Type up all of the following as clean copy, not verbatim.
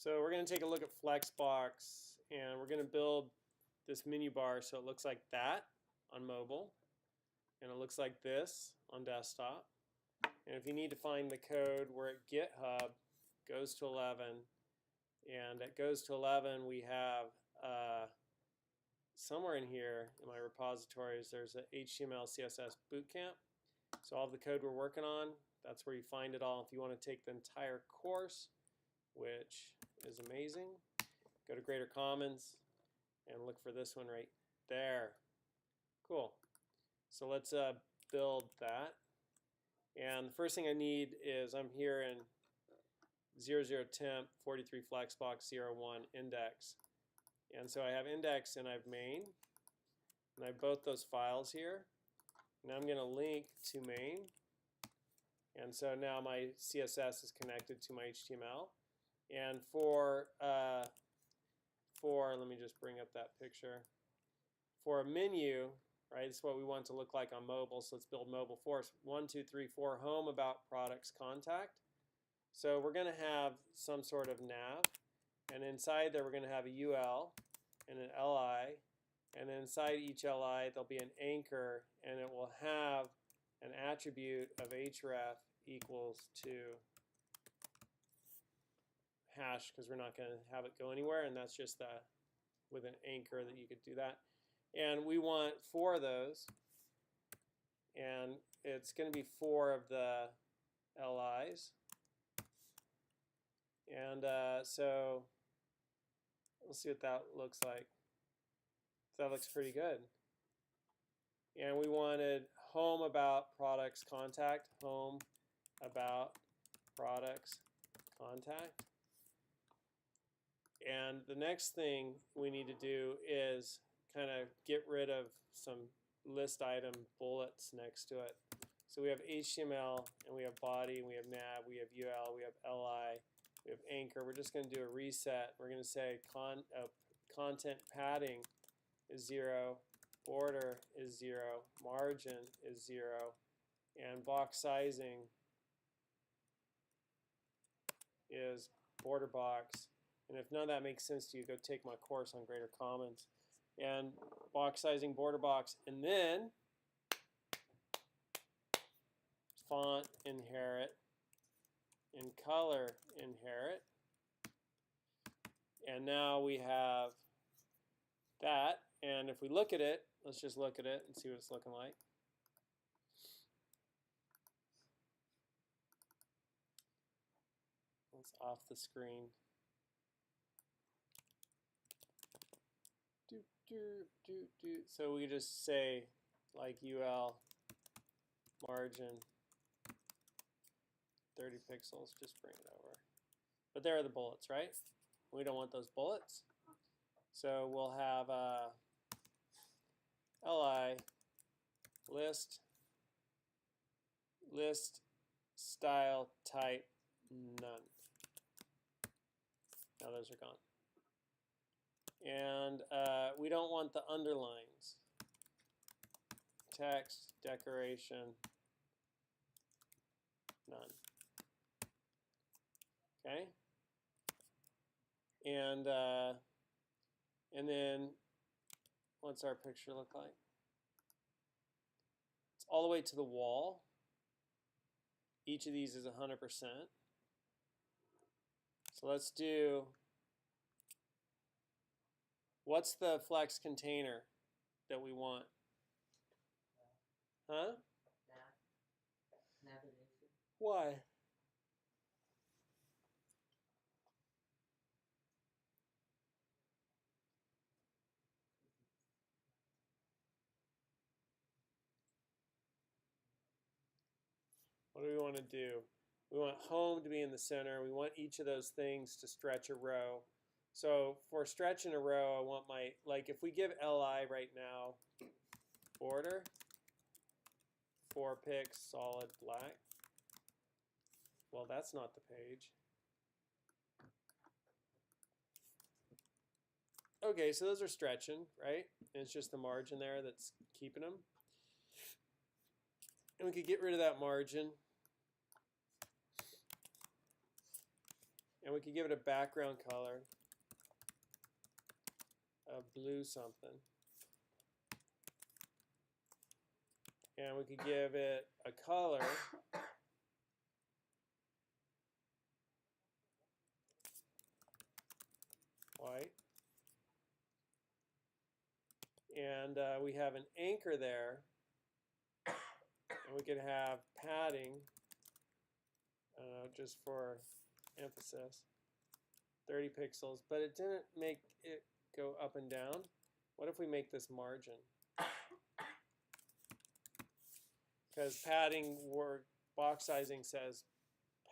So we're going to take a look at Flexbox, and we're going to build this menu bar so it looks like that on mobile, and it looks like this on desktop. And if you need to find the code, we're at GitHub, goes to 11, and at goes to 11 we have somewhere in here in my repositories there's a HTML CSS bootcamp. So all of the code we're working on, that's where you find it all. If you want to take the entire course, which is amazing, go to Greater Commons and look for this one right there. Cool. So let's build that. And the first thing I need is I'm here in 00 temp 43 flexbox 01 index. And so I have index and I have main. And I have both those files here. Now I'm going to link to main. And so now my CSS is connected to my HTML. And for let me just bring up that picture. For a menu, right, it's what we want to look like on mobile. So let's build mobile for us. 1, 2, 3, 4, home, about, products, contact. So we're going to have some sort of nav. And inside there we're going to have a UL and an LI. And inside each LI there'll be an anchor, and it will have an attribute of href equals to hash, because we're not going to have it go anywhere, and that's just with an anchor that you could do that. And we want 4 of those, and it's going to be 4 of the LIs. And so we'll see what that looks like. That looks pretty good. And we wanted home, about, products, contact, home, about, products, contact. And the next thing we need to do is kind of get rid of some list item bullets next to it. So we have HTML, and we have body, and we have nav, we have UL, we have LI, we have anchor. We're just going to do a reset. We're going to say content padding is 0, border is 0, margin is 0, and box sizing is border box. And if none of that makes sense to you, go take my course on Greater Commons. And box sizing, border box, and then font inherit, and color inherit. And now we have that. And if we look at it, let's just look at it and see what it's looking like. It's off the screen. So we just say like UL margin 30 pixels, just bring it over. But there are the bullets, right? We don't want those bullets. So we'll have li list style type none. Now those are gone. And we don't want the underlines. Text, decoration, none. Okay? And then what's our picture look like? It's all the way to the wall. Each of these is 100%. So let's do, what's the flex container that we want? Huh? Navigation. Why? What do we want to do? We want home to be in the center. We want each of those things to stretch a row. So for stretching a row, I want my, like if we give LI right now, border, 4 pix, solid black. Well, that's not the page. Okay, so those are stretching, right? And it's just the margin there that's keeping them. And we could get rid of that margin. And we could give it a background color of blue something. And we could give it a color white. And we have an anchor there. And we could have padding, just for emphasis, 30 pixels. But it didn't make it go up and down. What if we make this margin? Because padding, box sizing says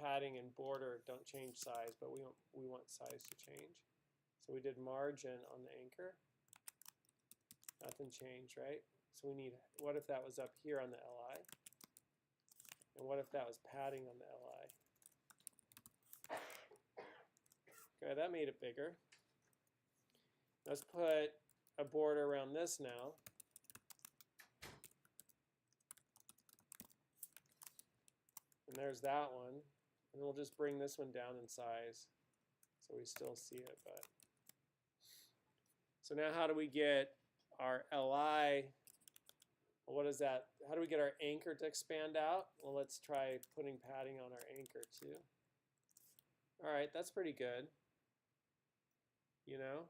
padding and border don't change size, but we want size to change. So we did margin on the anchor. Nothing changed, right? So we need, what if that was up here on the LI? And what if that was padding on the LI? Okay, that made it bigger. Let's put a border around this now. And there's that one. And we'll just bring this one down in size so we still see it. But so now how do we get our LI? What is that? How do we get our anchor to expand out? Well, let's try putting padding on our anchor too. All right, that's pretty good. You know?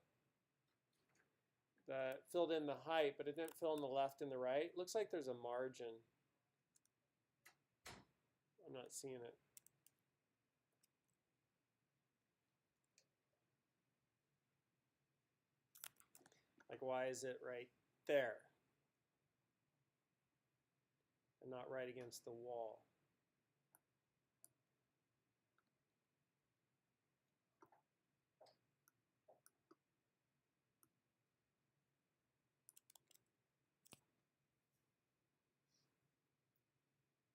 That filled in the height, but it didn't fill in the left and the right. Looks like there's a margin. I'm not seeing it. Like, why is it right there and not right against the wall?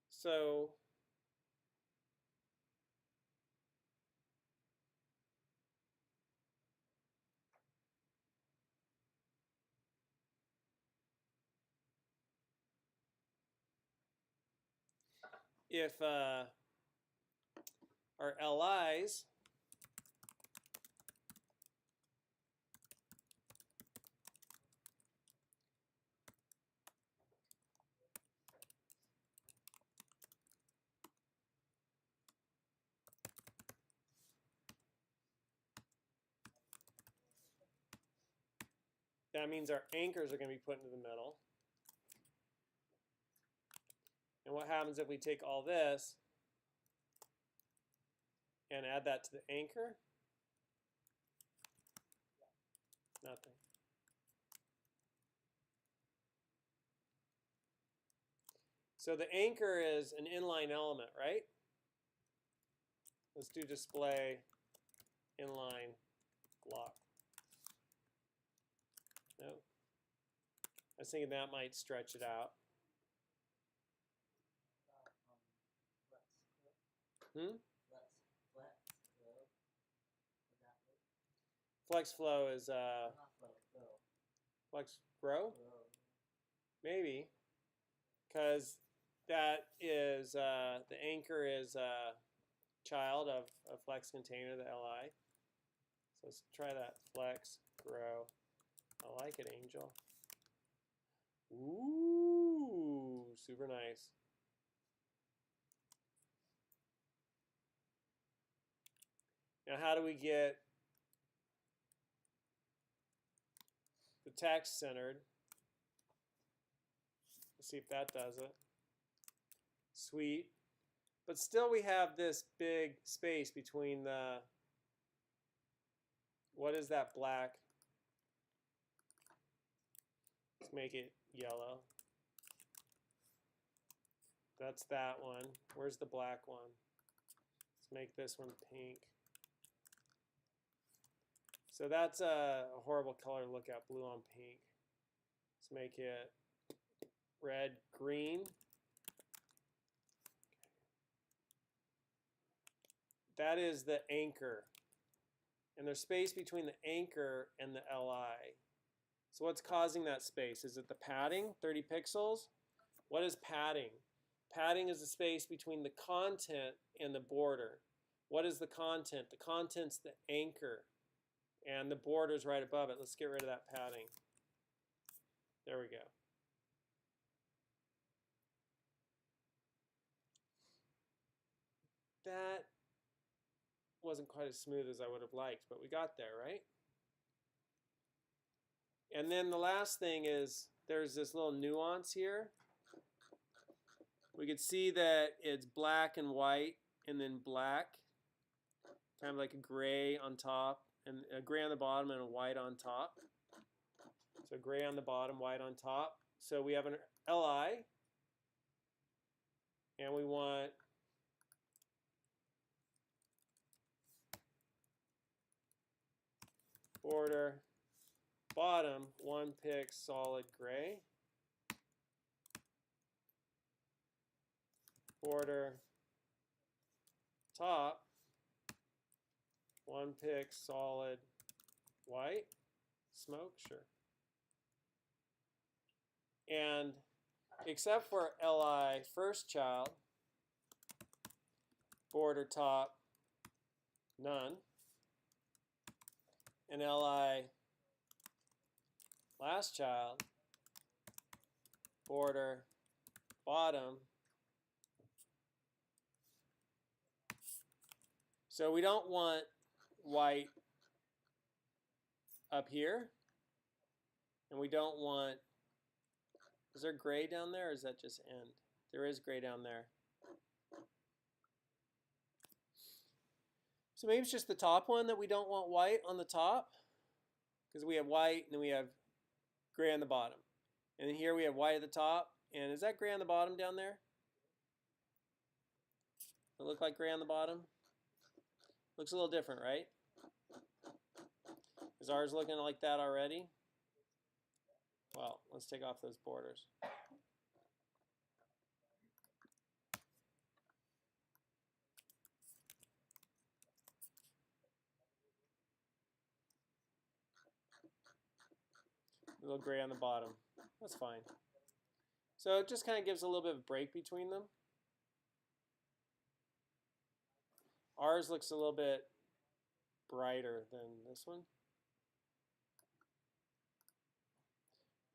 So if our LIs that means our anchors are going to be put into the middle. And what happens if we take all this and add that to the anchor? Nothing. So the anchor is an inline element, right? Let's do display inline block. No. I was thinking that might stretch it out. Flex flow is flex grow? Maybe. Because that is the anchor is a child of a flex container, the LI. So let's try that. Flex grow. I like it, Angel. Ooh, super nice. Now, how do we get the text centered? Let's see if that does it. Sweet. But still we have this big space between the, what is that black? Let's make it yellow. That's that one. Where's the black one? Let's make this one pink. So that's a horrible color to look at, blue on pink. Let's make it red, green. That is the anchor. And there's space between the anchor and the LI. So what's causing that space? Is it the padding, 30 pixels? What is padding? Padding is the space between the content and the border. What is the content? The content's the anchor, and the border's right above it. Let's get rid of that padding. There we go. That wasn't quite as smooth as I would have liked, but we got there, right? And then the last thing is there's this little nuance here. We could see that it's black and white and then black, kind of like a gray on top, and a gray on the bottom and a white on top. So gray on the bottom, white on top. So we have an LI, and we want border bottom 1 pick solid gray, border top 1 pick solid white, smoke, sure. And except for LI first child, border top none, and LI last child, border bottom. So we don't want white up here, and we don't want, is there gray down there, or is that just end? There is gray down there. So maybe it's just the top one that we don't want white on the top, because we have white and then we have gray on the bottom. And then here we have white at the top, and is that gray on the bottom down there? Does it look like gray on the bottom? Looks a little different, right? Is ours looking like that already? Well, let's take off those borders. A little gray on the bottom. That's fine. So it just kind of gives a little bit of break between them. Ours looks a little bit brighter than this one.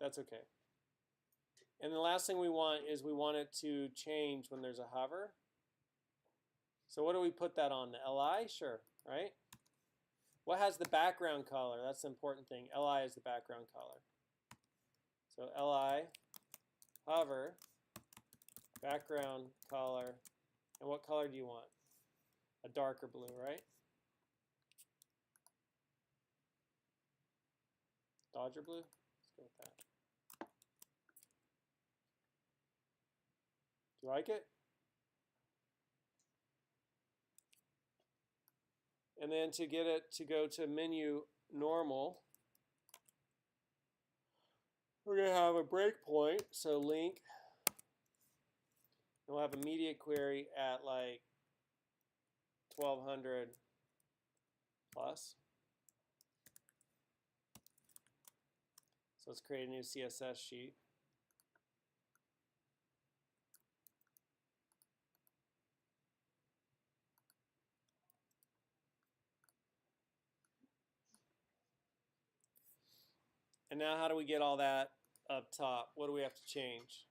That's okay. And the last thing we want is we want it to change when there's a hover. So what do we put that on? The LI? Sure, right? What has the background color? That's the important thing. LI is the background color. So LI, hover, background color, and what color do you want? A darker blue, right? Dodger blue? Let's go with that. Do you like it? And then to get it to go to menu normal, we're going to have a breakpoint, so link, and we'll have a media query at like 1200 plus. So let's create a new CSS sheet. And now how do we get all that up top? What do we have to change?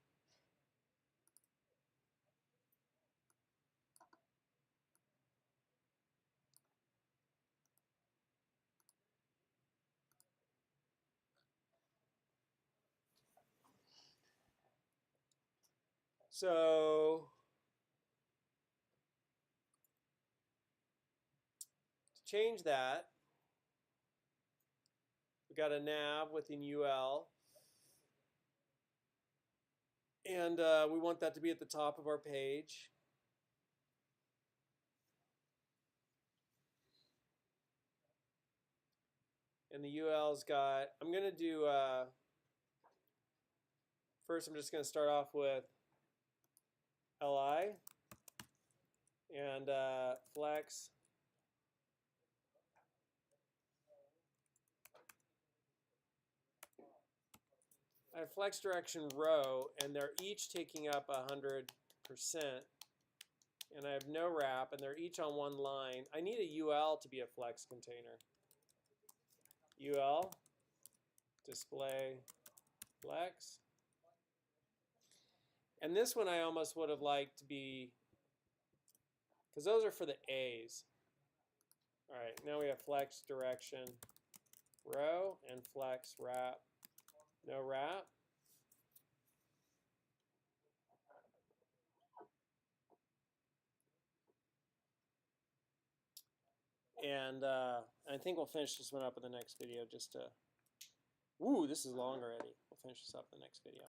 So to change that, we got a nav within UL, and we want that to be at the top of our page. And the UL's got, I'm going to do, first I'm just going to start off with LI and flex. I have flex direction row, and they're each taking up 100%. and I have no wrap, and they're each on one line. I need a UL to be a flex container. UL, display flex. And this one I almost would have liked to be, because those are for the A's. All right, now we have flex direction row and flex wrap, no wrap. And I think we'll finish this one up in the next video just to, woo, this is long already. We'll finish this up in the next video.